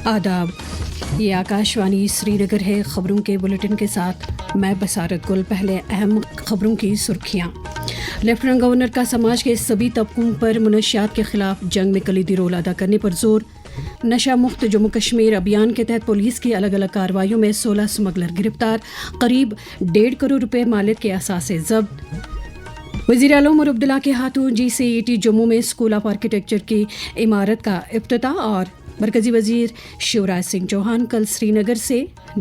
आदाब, ये आकाशवाणी श्रीनगर है। ख़बरों के बुलेटिन के साथ मैं बसारत गुल। पहले अहम ख़बरों की सुर्खियाँ। लेफ्टिनेंट गवर्नर का समाज के सभी तबकों पर मुनशियात के खिलाफ जंग में कलीदी रोल अदा करने पर जोर। नशा मुक्त जम्मू कश्मीर अभियान के तहत पुलिस की अलग अलग कार्रवाइयों में 16 स्मगलर गिरफ्तार। करीब 1.5 करोड़ रुपए मालियत के असासे जब्त। वज़ीर आला उमर अब्दुल्ला के हाथों GCET जम्मू में स्कूल ऑफ आर्किटेक्चर की इमारत का इफ्तिताह। और मरकज़ी वज़ीर शिवराज सिंह चौहान कल श्रीनगर से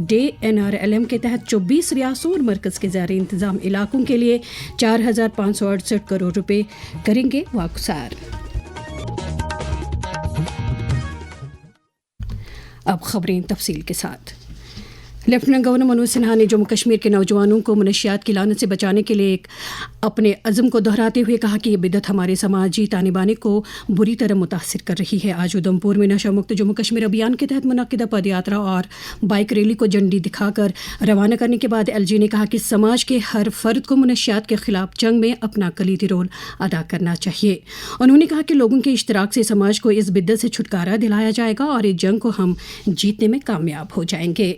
DNRLM के तहत 24 रियासतों और मरकज़ के ज़ेर इंतज़ाम इलाकों के लिए 4,568 करोड़ रुपए करेंगे वागुज़ार। अब खबरें तफसील के साथ। लेफ्टिनेंट गवर्नर मनोज सिन्हा ने जम्मू कश्मीर के नौजवानों को मुनशियात की लानत से बचाने के लिए अपने अज़म को दोहराते हुए कहा कि ये बिदत हमारे समाजी ताने बाने को बुरी तरह मुतासिर कर रही है। आज उधमपुर में नशा मुक्त जम्मू कश्मीर अभियान के तहत मुनक्किदा पद यात्रा और बाइक रैली को झंडी दिखाकर रवाना करने के बाद LG ने कहा कि समाज के हर फर्द को मुनशियात के खिलाफ जंग में अपना कलीदी रोल अदा करना चाहिए। उन्होंने कहा कि लोगों के इश्तराक से समाज को इस बिदत से छुटकारा दिलाया जाएगा और इस जंग को हम जीतने में कामयाब हो जाएंगे।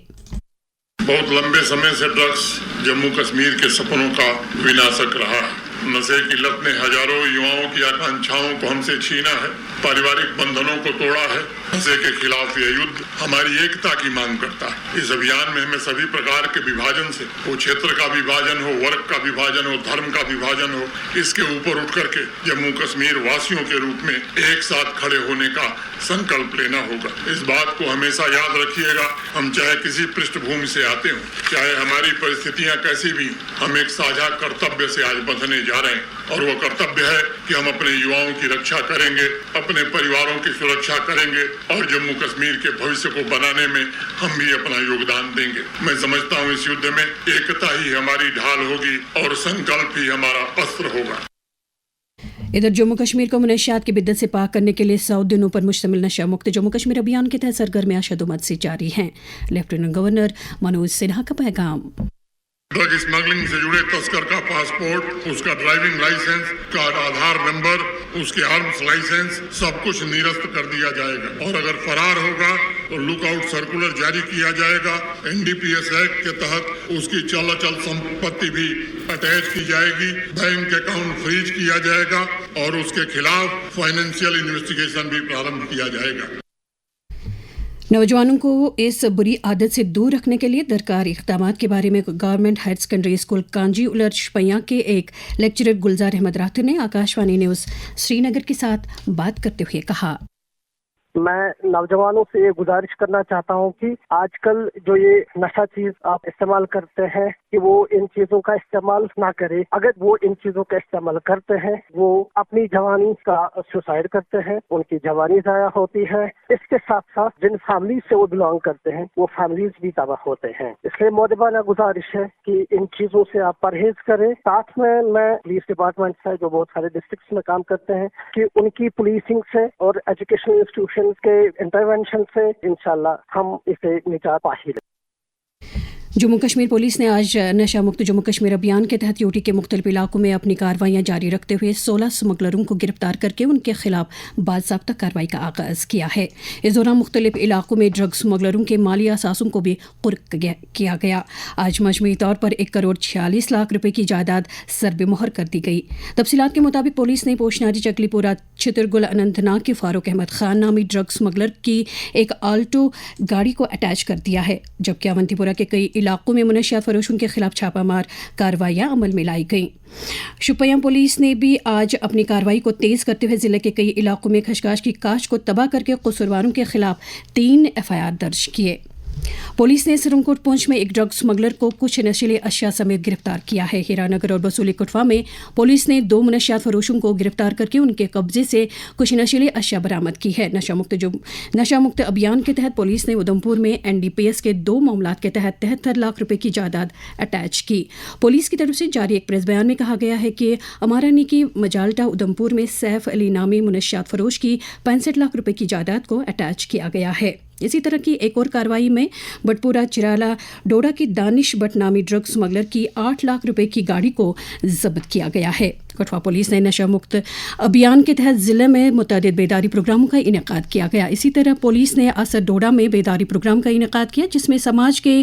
बहुत लंबे समय से ड्रग्स जम्मू कश्मीर के सपनों का विनाशक रहा है। नशे की लत ने हजारों युवाओं की आकांक्षाओं को हमसे छीना है, पारिवारिक बंधनों को तोड़ा है। नशे के खिलाफ यह युद्ध हमारी एकता की मांग करता है। इस अभियान में हमें सभी प्रकार के विभाजन से, वो क्षेत्र का विभाजन हो, वर्ग का विभाजन हो, धर्म का विभाजन हो, इसके ऊपर उठ करके जम्मू कश्मीर वासियों के रूप में एक साथ खड़े होने का संकल्प लेना होगा। इस बात को हमेशा याद रखिएगा, हम चाहे किसी पृष्ठभूमि से आते हों, चाहे हमारी परिस्थितियां कैसी भी, हम एक साझा कर्तव्य से आज बंधने जा रहे हैं और वो कर्तव्य है कि हम अपने युवाओं की रक्षा करेंगे, अपने परिवारों की सुरक्षा करेंगे और जम्मू कश्मीर के भविष्य को बनाने में हम भी अपना योगदान देंगे। मैं समझता हूँ इस युद्ध में एकता ही हमारी ढाल होगी और संकल्प ही हमारा अस्त्र होगा। इधर जम्मू कश्मीर को मुनशियात की बिद्दत से पाक करने के लिए 100 दिनों पर मुश्तमिल नशा मुक्त जम्मू कश्मीर अभियान के तहत सरगर्मियां शदुमत से जारी हैं। लेफ्टिनेंट गवर्नर मनोज सिन्हा का पैगाम। ड्रग स्मगलिंग से जुड़े तस्कर का पासपोर्ट, उसका ड्राइविंग लाइसेंस, का आधार नंबर, उसके आर्म्स लाइसेंस सब कुछ निरस्त कर दिया जाएगा और अगर फरार होगा तो लुकआउट सर्कुलर जारी किया जाएगा। NDPS एक्ट के तहत उसकी चल अचल संपत्ति भी अटैच की जाएगी, बैंक अकाउंट फ्रीज किया जाएगा और उसके खिलाफ फाइनेंशियल इन्वेस्टिगेशन भी प्रारंभ किया जाएगा। नौजवानों को इस बुरी आदत से दूर रखने के लिए दरकार इक़दाम के बारे में government higher secondary school Kanjiullar शपैया के एक लेक्चरर गुलजार अहमद राठौर ने आकाशवाणी न्यूज़ श्रीनगर के साथ बात करते हुए कहा, मैं नौजवानों से ये गुजारिश करना चाहता हूँ कि आजकल जो ये नशा चीज आप इस्तेमाल करते हैं कि वो इन चीजों का इस्तेमाल ना करें। अगर वो इन चीजों का इस्तेमाल करते हैं वो अपनी जवानी का सुसाइड करते हैं, उनकी जवानी जाया होती है। इसके साथ साथ जिन फैमिली से वो बिलोंग करते हैं वो फैमिलीज भी तबाह होते हैं। इसलिए मोदबाना गुजारिश है कि इन चीजों से आप परहेज करें। साथ में मैं पुलिस डिपार्टमेंट से जो बहुत सारे डिस्ट्रिक्ट्स में काम करते हैं कि उनकी पुलिसिंग से और एजुकेशनल इंस्टीट्यूशन के इंटरवेंशन से इंशाल्लाह हम इसे निजात पा ही लें। जम्मू कश्मीर पुलिस ने आज नशा मुक्त जम्मू कश्मीर अभियान के तहत यूटी के मुख्तलिफ इलाकों में अपनी कार्रवाइयां जारी रखते हुए 16 स्मगलरों को गिरफ्तार करके उनके खिलाफ बाज़ाब्ता कार्रवाई का आगाज़ किया है। इस दौरान मुख्तलिफ इलाकों में ड्रग स्मगलरों के माली असासों को भी कुर्क किया गया। आज मजमूई तौर पर 1 करोड़ 46 लाख रुपए की जायदाद सरबेमोहर कर दी गई। तफसीलात के मुताबिक पुलिस ने पोशनारी चकलीपुरा छितरगुल अनंतनाग के फारूक अहमद खान नामी ड्रग स्मगलर की एक आल्टो गाड़ी को अटैच कर दिया है, जबकि अवंतीपुरा के कई इलाकों में मुनशियात फरोशों के खिलाफ छापामार कार्रवाइयां अमल में लाई गईं। शुपियां पुलिस ने भी आज अपनी कार्रवाई को तेज करते हुए जिले के कई इलाकों में खशखाश की काश्त को तबाह करके कसूरवारों के खिलाफ 3 FIR दर्ज किए। पुलिस ने सिरमकोट पुंछ में एक ड्रग स्मगलर को कुछ नशीले अशिया समेत गिरफ्तार किया है। हीरानगर और बसूली कुटवा में पुलिस ने 2 मुनशियात फरोशों को गिरफ्तार करके उनके कब्जे से कुछ नशीले अशिया बरामद की है। नशा मुक्त अभियान के तहत पुलिस ने उधमपुर में NDPS के 2 मामलात के तहत 73 लाख रुपए की जायदाद अटैच की। पुलिस की तरफ से जारी एक प्रेस बयान में कहा गया है कि अमारानी की मजाल्टा उधमपुर में सैफ अली नामी मुनशियात फरोश की 65 लाख रुपए की जायदाद को अटैच किया गया है। इसी तरह की एक और कार्रवाई में बटपुरा चिराला डोडा की दानिश बट नामी ड्रग स्मगलर की 8 लाख रुपए की गाड़ी को जब्त किया गया है। कठुआ पुलिस ने नशा मुक्त अभियान के तहत ज़िले में मुतअद्दिद बेदारी प्रोग्रामों का इनेकाद किया गया। इसी तरह पुलिस ने असर डोडा में बेदारी प्रोग्राम का इनेकाद किया, जिसमें समाज के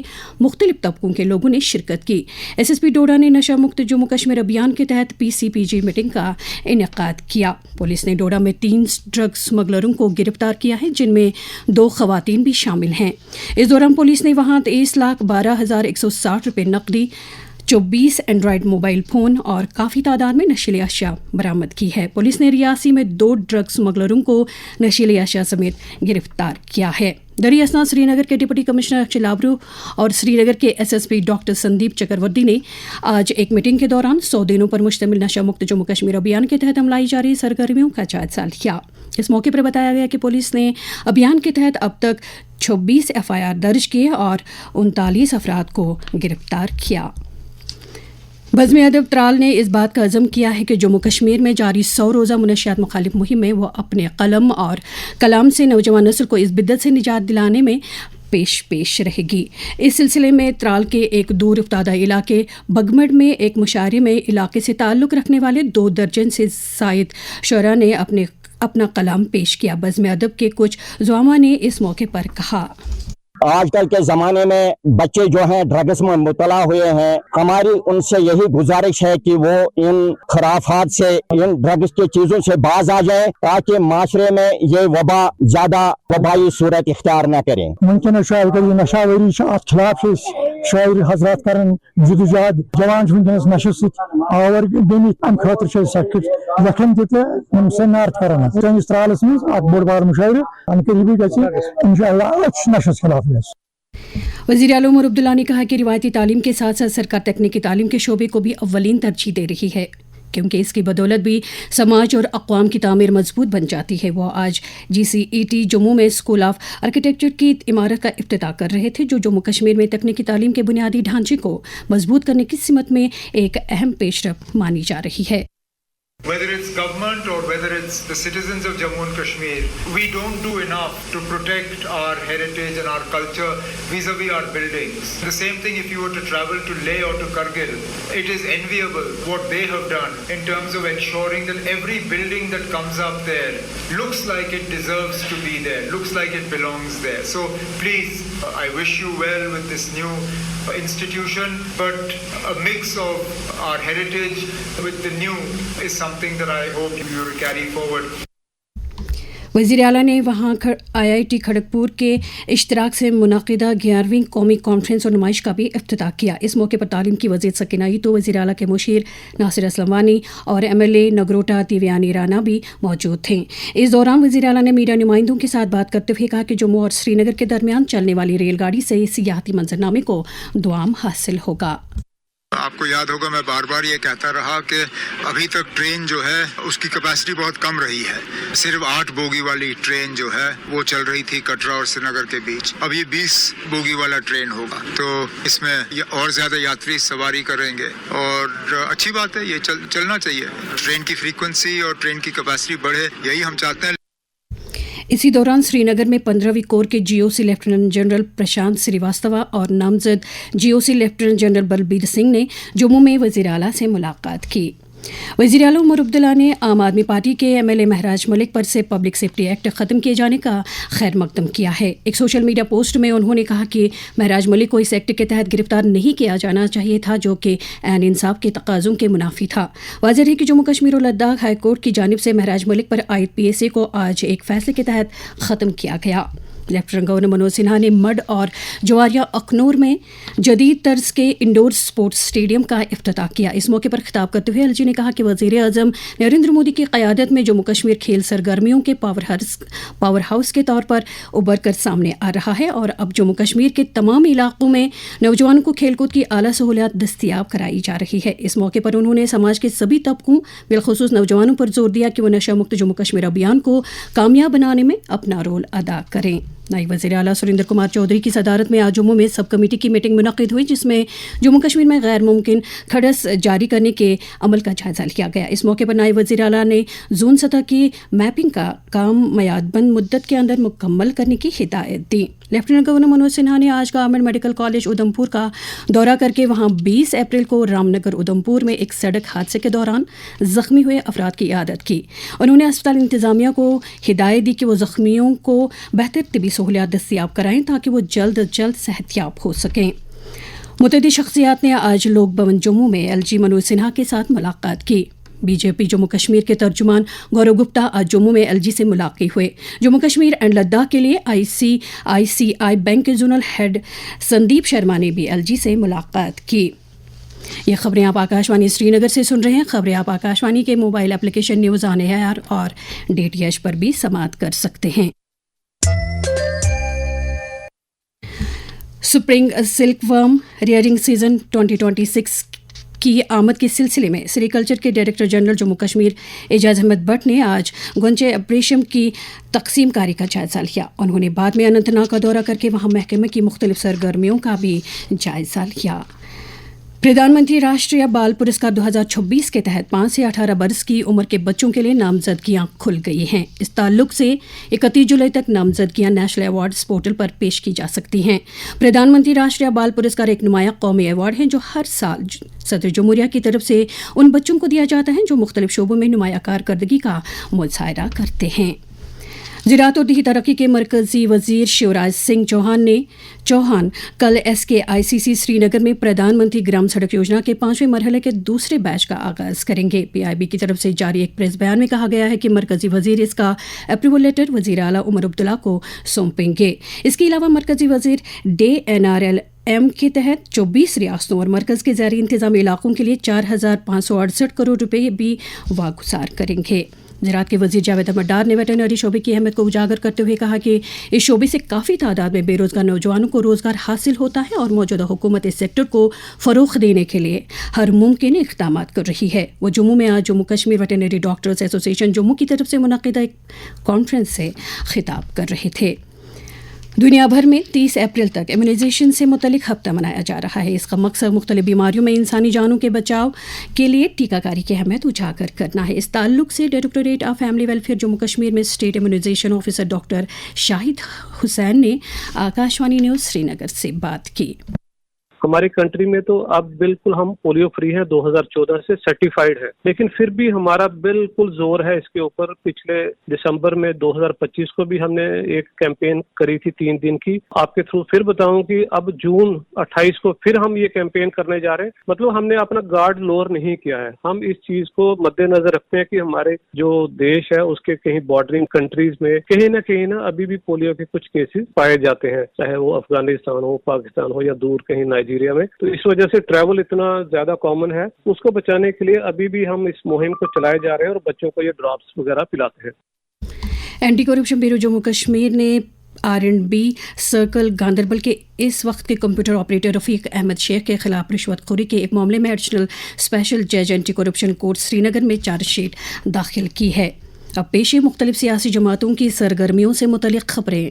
मुख्तलिफ तबकों के लोगों ने शिरकत की। SSP डोडा ने नशा मुक्त जम्मू कश्मीर अभियान के तहत PCPG मीटिंग का इनेकाद किया। पुलिस ने डोडा में 3 ड्रग स्मगलरों को गिरफ्तार किया है, जिनमें 2 खवातीन भी शामिल हैं। इस दौरान पुलिस ने वहां 23,12,160 रुपये नकदी, 24 एंड्रॉयड मोबाइल फ़ोन और काफ़ी तादाद में नशीली अशिया बरामद की है। पुलिस ने रियासी में 2 ड्रग स्मगलरों को नशीली अशिया समेत गिरफ्तार किया है। दरी असना श्रीनगर के डिप्टी कमिश्नर अक्षय लाबरू और श्रीनगर के SSP डॉक्टर संदीप चक्रवर्ती ने आज एक मीटिंग के दौरान 100 दिनों पर मुश्तमिल नशा मुक्त जम्मू कश्मीर अभियान के तहत अमलाई जा रही सरगर्मियों का जायजा लिया। इस मौके पर बताया गया कि पुलिस ने अभियान के तहत अब तक 26 FIR दर्ज किए और 39 अफराद को गिरफ्तार किया। बज़्म अदब त्राल ने इस बात का अज़म किया है कि जम्मू कश्मीर में जारी 100 रोज़ा मुनशियात मुखालिफ मुहिम में वो अपने कलम और कलाम से नौजवान नस्ल को इस बिद्दत से निजात दिलाने में पेश रहेगी। इस सिलसिले में त्राल के एक दूर उफ्तादा इलाके बगमड में एक मुशायरे में इलाके से ताल्लुक़ रखने वाले 2 दर्जन से ज़ायद शुरा ने अपना कलाम पेश किया। बज़्म अदब के कुछ ज़ुआमा ने इस मौके पर कहा, आजकल के ज़माने में बच्चे जो हैं ड्रग्स में मुबतला हुए हैं। हमारी उनसे यही गुजारिश है कि वो इन खराफात से, इन ड्रग्स की चीज़ों से बाज आ जाएं, ताकि माशरे में ये वबा ज़्यादा वबाई सूरत इख्तियार न करें। मुमकिन नशावरी खिलाफ शायर हजरात करन जुदुजाद जवान वनकस नशे आवर गमित अम खतर लखन तनार्थ कर सैनिस त्रालस मज बोड़ बार मुशायरे अनकरीबी गि इंशाअल्लाह नशस खिलाफ। वज़ीर आला उमर अब्दुल्ला ने कहा कि रिवायती तालीम के साथ साथ सरकार तकनीकी तालीम के शोबे को भी अव्वलीन तरजीह दे रही है, क्योंकि इसकी बदौलत भी समाज और अक़वाम की तामीर मजबूत बन जाती है। वो आज GCET जम्मू में स्कूल ऑफ आर्किटेक्चर की इमारत का इफ्तिताह कर रहे थे, जो जम्मू कश्मीर में तकनीकी तालीम के बुनियादी ढांचे को मजबूत करने की सिमत में एक अहम पेशरफ मानी जा रही है। Whether it's government or whether it's the citizens of Jammu and Kashmir, we don't do enough to protect our heritage and our culture vis-a-vis our buildings. The same thing if you were to travel to Leh or to Kargil. It is enviable what they have done in terms of ensuring that every building that comes up there looks like it deserves to be there, looks like it belongs there. So please, I wish you well with this new institution, but a mix of our heritage with the new is something that I hope you will carry forward. वज़ीर आला ने वहाँ IIT Kharagpur के इश्तराक से मुनाकिदा 11वीं कौमी conference और नुमाइश का भी इफ्तिताह किया। इस मौके पर तालीम की वज़ीर सकीनाई तो वज़ीर आला के मुशीर नासिर असलम वानी और MLA नगरोटा दिव्यानी राना भी मौजूद थे। इस दौरान वज़ीर आला ने मीडिया नुमाइंदों के साथ बात करते हुए कहा कि जम्मू और श्रीनगर के दरमियान चलने वाली रेलगाड़ी से सियाहती मंजरनामे को दुआम हासिल होगा। आपको याद होगा मैं बार बार ये कहता रहा कि अभी तक ट्रेन जो है उसकी कैपेसिटी बहुत कम रही है। सिर्फ 8 बोगी वाली ट्रेन जो है वो चल रही थी कटरा और श्रीनगर के बीच। अब ये 20 बोगी वाला ट्रेन होगा, तो इसमें ये और ज़्यादा यात्री सवारी करेंगे और अच्छी बात है, ये चलना चाहिए। ट्रेन की फ्रीक्वेंसी और ट्रेन की कैपेसिटी बढ़े, यही हम चाहते हैं। इसी दौरान श्रीनगर में 15वीं कोर के GOC लेफ्टिनेंट जनरल प्रशांत श्रीवास्तव और नामजद GOC lieutenant general Balbir Singh ने जम्मू में वज़ीर आला से मुलाकात की। वज़ीर आला उमर अब्दुल्ला ने आम आदमी पार्टी के MLA महराज मलिक पर से पब्लिक सेफ्टी एक्ट ख़त्म किए जाने का खैर मकदम किया है। एक सोशल मीडिया पोस्ट में उन्होंने कहा कि महराज मलिक को इस एक्ट के तहत गिरफ्तार नहीं किया जाना चाहिए था, जो कि ऐन इंसाफ के तकाज़ों के मुनाफी था। वाज़ेह है कि जम्मू कश्मीर और लद्दाख हाई कोर्ट की जानिब से महराज मलिक पर आयद PSA को आज एक फ़ैसले के तहत ख़त्म किया गया। लेफ्टिनेंट गवर्नर मनोज सिन्हा ने मड और जवारिया अखनूर में जदीद तर्ज के इंडोर स्पोर्ट्स स्टेडियम का इफ्तिताह किया। इस मौके पर खिताब करते हुए LG ने कहा कि वज़ीर आज़म नरेंद्र मोदी की क़यादत में जम्मू कश्मीर खेल सरगर्मियों के पावर हाउस के तौर पर उभर कर सामने आ रहा है और अब जम्मू कश्मीर के तमाम इलाकों में नौजवानों को खेलकूद की आला सहूलियात दस्तियाब कराई जा रही है। इस मौके पर उन्होंने समाज के सभी तबकों बिलखुसूस नौजवानों पर जोर दिया कि वो नशा मुक्त जम्मू कश्मीर अभियान को कामयाब बनाने में अपना रोल अदा करें। नायब वज़ीर आला सुरेंद्र कुमार चौधरी की सदारत में आज जम्मू में सब कमेटी की मीटिंग मुनक़िद हुई, जिसमें जम्मू कश्मीर में गैर मुमकिन खडस जारी करने के अमल का जायज़ा लिया गया। इस मौके पर नायब वज़ीर आला ने जोन सतह की मैपिंग का काम मियादबंद मुद्दत के अंदर मुकम्मल करने की हिदायत दी। لیفٹیننٹ گورنر منوج سنہا نے آج گورنمنٹ میڈیکل کالج ادھمپور کا دورہ کر کے وہاں 20 اپریل کو رام نگر ادھمپور میں ایک سڑک حادثے کے دوران زخمی ہوئے افراد کی عیادت کی. انہوں نے اسپتال انتظامیہ کو ہدایت دی کہ وہ زخمیوں کو بہتر طبی سہولیات دستیاب کرائیں تاکہ وہ جلد از جلد صحت یاب ہو سکیں. متعدد شخصیات نے آج لوک بھون جموں میں ایل جی منوج سنہا کے ساتھ ملاقات کی. بی جے پی جموں کشمیر کے ترجمان گورو گپتا آج جموں میں ایل جی سے ملاقات ہوئے. جموں کشمیر اینڈ لداخ کے لیے ICICI بینک کے زونل ہیڈ سندیپ شرما نے بھی ایل جی سے ملاقات کی. یہ خبریں آپ آکاشوانی سری نگر سے سن رہے ہیں. خبریں آپ آکاشوانی کے mobile application news on air اور DTH پر بھی سماعت کر سکتے ہیں. Spring silkworm rearing season 2026 کی آمد کے سلسلے میں سیریکلچر کے ڈائریکٹر جنرل جموں کشمیر اعجاز احمد بٹ نے آج گنچے اپریشم کی تقسیم کاری کا جائزہ لیا. انہوں نے بعد میں اننت ناگ کا دورہ کر کے وہاں محکمے کی مختلف سرگرمیوں کا بھی جائزہ لیا. پردھان منتری راشٹریہ بال پرسکار 2026 کے تحت 5 سے 18 برس کی عمر کے بچوں کے لیے نامزدگیاں کھل گئی ہیں. اس تعلق سے 31 جولائی تک نامزدگیاں نیشنل ایوارڈز پورٹل پر پیش کی جا سکتی ہیں. پردھان منتری راشٹریہ بال پرسکار ایک نمایاں قومی ایوارڈ ہیں جو ہر سال صدر جمہوریہ کی طرف سے ان بچوں کو دیا جاتا ہے جو مختلف شعبوں میں نمایاں کارکردگی کا مظاہرہ کرتے ہیں. زراعت اور دیہی ترقی کے مرکزی وزیر شیوراج سنگھ چوہان کل SKICC سری نگر میں پردھان منتری گرام سڑک یوجنا کے 5ویں مرحلے کے دوسرے بیچ کا آغاز کریں گے. PIB کی طرف سے جاری ایک پریس بیان میں کہا گیا ہے کہ مرکزی وزیر اس کا اپروول لیٹر وزیر اعلیٰ عمر عبداللہ کو سونپیں گے. اس کے علاوہ مرکزی وزیر DNRLM کے تحت 24 ریاستوں اور مرکز کے زیر انتظامی علاقوں کے لیے 4,568 کروڑ روپے بھی واگزار کریں گے. زراعت کے وزیر جاوید احمد ڈار نے ویٹرنری شعبے کی اہمیت کو اجاگر کرتے ہوئے کہا کہ اس شعبے سے کافی تعداد میں بے روزگار نوجوانوں کو روزگار حاصل ہوتا ہے اور موجودہ حکومت اس سیکٹر کو فروغ دینے کے لیے ہر ممکن اقدامات کر رہی ہے. وہ جموں میں آج جموں کشمیر ویٹرنری ڈاکٹرز ایسوسی ایشن جموں کی طرف سے منعقدہ ایک کانفرنس سے خطاب کر رہے تھے. دنیا بھر میں 30 اپریل تک امیونائزیشن سے متعلق ہفتہ منایا جا رہا ہے. اس کا مقصد مختلف بیماریوں میں انسانی جانوں کے بچاؤ کے لیے ٹیکہ کاری کی اہمیت اجاگر کرنا ہے. اس تعلق سے directorate of family welfare Jammu Kashmir میں اسٹیٹ امیونائزیشن آفیسر ڈاکٹر شاہد حسین نے آکاشوانی نیوز سری نگر سے بات کی. ہماری کنٹری میں تو اب بالکل ہم پولیو فری ہیں، 2014 سے سرٹیفائیڈ ہے، لیکن پھر بھی ہمارا بالکل زور ہے اس کے اوپر. پچھلے دسمبر میں 2025 کو بھی ہم نے ایک کیمپین کری تھی 3 دن کی آپ کے تھرو. پھر بتاؤں کہ اب جون 28 کو پھر ہم یہ کیمپین کرنے جا رہے ہیں. مطلب ہم نے اپنا گارڈ لوور نہیں کیا ہے. ہم اس چیز کو مد نظر رکھتے ہیں کہ ہمارے جو دیش ہے اس کے کہیں بارڈرنگ کنٹریز میں کہیں نہ ابھی بھی پولیو کے کچھ کیسز پائے جاتے ہیں، چاہے وہ افغانستان ہو، پاکستان ہو یا دور کہیں نائجیریا میں. تو اس وجہ سے ٹریول اتنا زیادہ کامن ہے. اس کو بچانے کے لیے ابھی بھی ہم اس مہم کو چلائے جا رہے ہیں اور بچوں کو یہ ڈراپس وغیرہ پلاتے ہیں. Anti corruption bureau Jammu Kashmir نے R&B سرکل گاندربل کے اس وقت کے کمپیوٹر آپریٹر رفیق احمد شیخ کے خلاف رشوت خوری کے ایک معاملے میں ایڈیشنل اسپیشل جج اینٹی کرپشن کورٹ سری نگر میں چارج شیٹ داخل کی ہے. اب پیش مختلف سیاسی جماعتوں کی سرگرمیوں سے متعلق خبریں.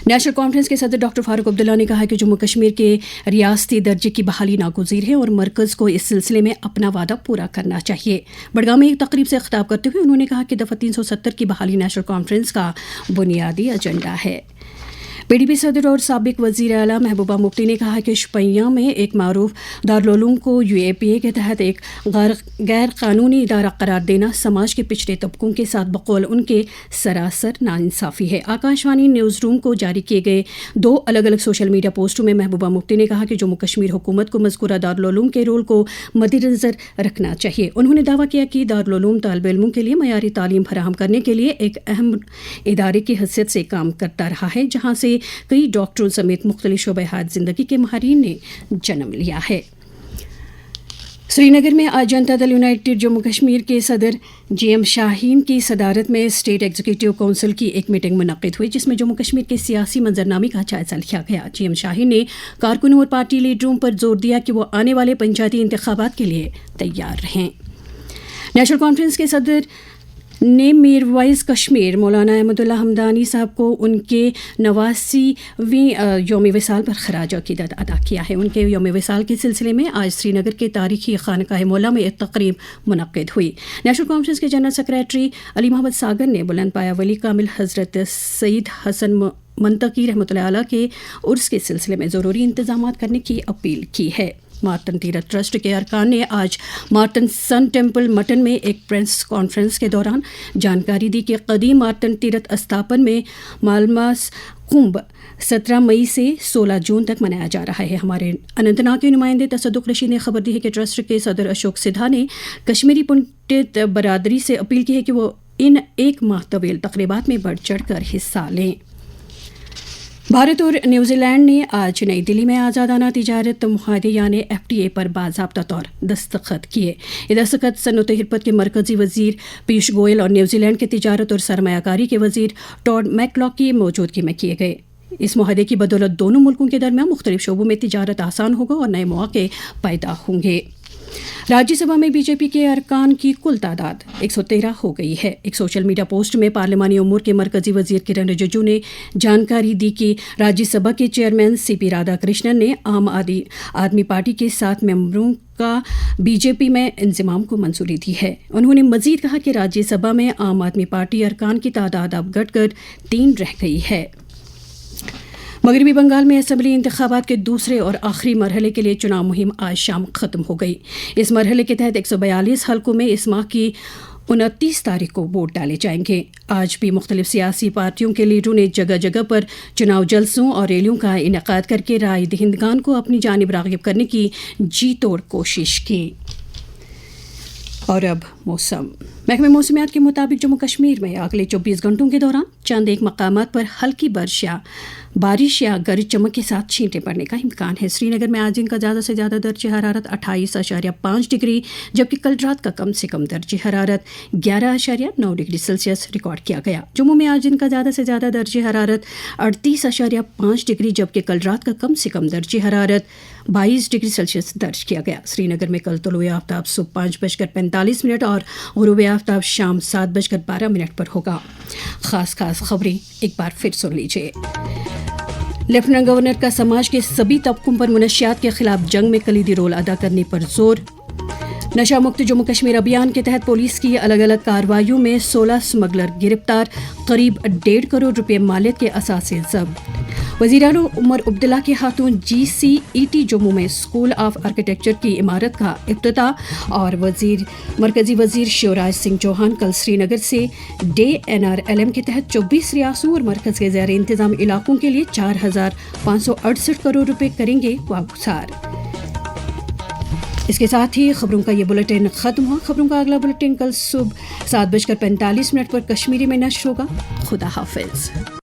نیشنل کانفرنس کے صدر ڈاکٹر فاروق عبداللہ نے کہا کہ جموں کشمیر کے ریاستی درجے کی بحالی ناگزیر ہے اور مرکز کو اس سلسلے میں اپنا وعدہ پورا کرنا چاہیے. بڑگام میں ایک تقریب سے خطاب کرتے ہوئے انہوں نے کہا کہ دفعہ 370 کی بحالی نیشنل کانفرنس کا بنیادی ایجنڈا ہے. PDP صدر اور سابق وزیر اعلیٰ محبوبہ مفتی نے کہا کہ شپیاں میں ایک معروف دارالعلوم کو UAPA کے تحت ایک غیر قانونی ادارہ قرار دینا سماج کے پچھڑے طبقوں کے ساتھ بقول ان کے سراسر ناانصافی ہے. آکاشوانی نیوز روم کو جاری کیے گئے 2 الگ الگ سوشل میڈیا پوسٹوں میں محبوبہ مفتی نے کہا کہ جموں کشمیر حکومت کو مذکورہ دارالعلوم کے رول کو مد نظر رکھنا چاہیے. انہوں نے دعویٰ کیا کہ دارالعلوم طالب علموں کے لیے معیاری تعلیم فراہم کرنے کے لیے ایک اہم ادارے کی حیثیت سے کام کرتا رہا ہے جہاں سے کئی ڈاکٹروں سمیت مختلف شعبہ حیات زندگی کے ماہرین نے جنم لیا ہے. سری نگر میں آج جنتا دل یونائٹڈ جموں کشمیر کے صدر GM شاہین کی صدارت میں اسٹیٹ ایگزیکٹو کونسل کی ایک میٹنگ منعقد ہوئی جس میں جموں کشمیر کے سیاسی منظرنامے کا جائزہ لیا گیا. GM شاہین نے کارکنوں اور پارٹی لیڈروں پر زور دیا کہ وہ آنے والے پنچایتی انتخابات کے لیے تیار رہیں. نیشنل کانفرنس کے صدر ने मीरवाइज कश्मीर मौलाना अहमदुल्ला हमदानी साहब को उनके 89वीं यौम विसाल पर खराज अकीदत अदा किया है। उनके यौम विसाल के सिलसिले में आज श्रीनगर के तारीखी खानकाह मौला में एक तकरीब मुनक्किद हुई। नेशनल कॉन्फ्रेंस के जनरल सेक्रेटरी अली मोहम्मद सागर ने बुलंद पाया वली कामिल हज़रत सईद हसन मंतकी रहमतुल्लाह अलैह के उर्स के सिलसिले में ज़रूरी इंतजाम करने की अपील की है। मार्टन तीरथ ट्रस्ट के अरकान ने आज मार्टन सन टेम्पल मटन में एक प्रेस कॉन्फ्रेंस के दौरान जानकारी दी कि कदीम मार्टन तीरथ अस्थापन में मालमास कुंभ 17 मई से 16 जून तक मनाया जा रहा है। हमारे अनंतनाग के नुमाइंदे तसद्दुक रशीद ने खबर दी है कि ट्रस्ट के सदर अशोक सिद्धा ने कश्मीरी पंडित बरादरी से अपील की है कि वो इन एक माह तवील तकरीबात में बढ़ चढ़ कर हिस्सा लें। भारत और न्यूजीलैंड ने आज नई दिल्ली में आज़ादाना तिजारत मुआहदे यानी FTA पर बाज़ाब्ता तौर दस्तखत किए। ये दस्तखत सनअत हिरपत के मरकज़ी वज़ीर पीयूष गोयल और न्यूजीलैंड के तिजारत और सरमायाकारी के वज़ीर टॉड मैकलॉक की मौजूदगी में किए गए। इस मुआहदे की बदौलत दोनों मुल्कों के दरमियान मुख्तलिफ शोबों में तिजारत आसान होगा और नए मौके पैदा होंगे। राज्यसभा में बीजेपी के अरकान की कुल तादाद 113 हो गई है। एक सोशल मीडिया पोस्ट में पार्लिमानी उमूर के मरकजी वजीर किरण रिजिजू ने जानकारी दी कि राज्यसभा के चेयरमैन CP राधाकृष्णन ने आम आदमी पार्टी के 7 मेंबरों का बीजेपी में इंज़माम को मंजूरी दी है। उन्होंने मजीद कहा कि राज्यसभा में आम आदमी पार्टी अरकान की तादाद अब घटकर 3 रह गई है। मगरबी बंगाल में असम्बली इंतखाबात के दूसरे और आखिरी मरहले के लिए चुनाव मुहिम आज शाम ख़त्म हो गई। इस मरहले के तहत 142 हलकों में इस माह की 29 तारीख को वोट डाले जाएंगे। आज भी मुख्तलिफ सियासी पार्टियों के लीडरों ने जगह जगह पर चुनाव जलसों और रैलियों का इनेकाद करके राय दहिंदगान को अपनी जानिब राग़िब करने की जी तोड़ कोशिश की। और अब मौसम। महकमे मौसमियात के मुताबिक जम्मू कश्मीर में अगले 24 घंटों के दौरान चंद एक मकामात पर हल्की बारिश या गरज चमक के साथ छींटे पड़ने का इम्कान है। श्रीनगर में आज दिन का ज़्यादा से ज़्यादा दर्जे हरारत 28.5 डिग्री जबकि कल रात का कम से कम दर्जे हरारत 11.9 डिग्री सेल्सियस रिकॉर्ड किया गया। जम्मू में आज दिन का ज़्यादा से ज़्यादा दर्जे हरारत 38.5 डिग्री जबकि कल रात का कम से कम दर्जे हरारत 22 डिग्री सेल्सियस दर्ज किया गया। श्रीनगर में कल तुलुए आफ्ताब सुबह 5:45 और गुरूब आफ्ताब शाम 7:12 पर होगा। खास खबरें एक बार फिर सुन लीजिए। लेफ्टिनेंट गवर्नर का समाज के सभी तबकों पर मुनशियात के खिलाफ जंग में कलीदी रोल अदा करने पर जोर। नशा मुक्त जम्मू कश्मीर अभियान के तहत पुलिस की अलग अलग कार्रवाइयों में 16 स्मगलर गिरफ्तार, करीब 1.5 करोड़ रुपए मालियत के असासे जब्त। वज़ीर-ए-आला उमर अब्दुल्ला के हाथों GCET जम्मू में स्कूल ऑफ आर्किटेक्चर की इमारत का इफ्तिताह और मरकजी वज़ीर शिवराज सिंह चौहान कल श्रीनगर से डे NRLM के तहत 24 रियासतों और मरकज़ के ज़ेर इंतज़ाम इलाकों के लिए 4,568 करोड़ रुपए करेंगे वागुजार। इसके साथ ही खबरों का ये बुलेटिन ख़त्म हुआ। खबरों का अगला बुलेटिन कल सुबह 7:45 पर कश्मीरी में नश्र होगा। खुदा हाफिज़।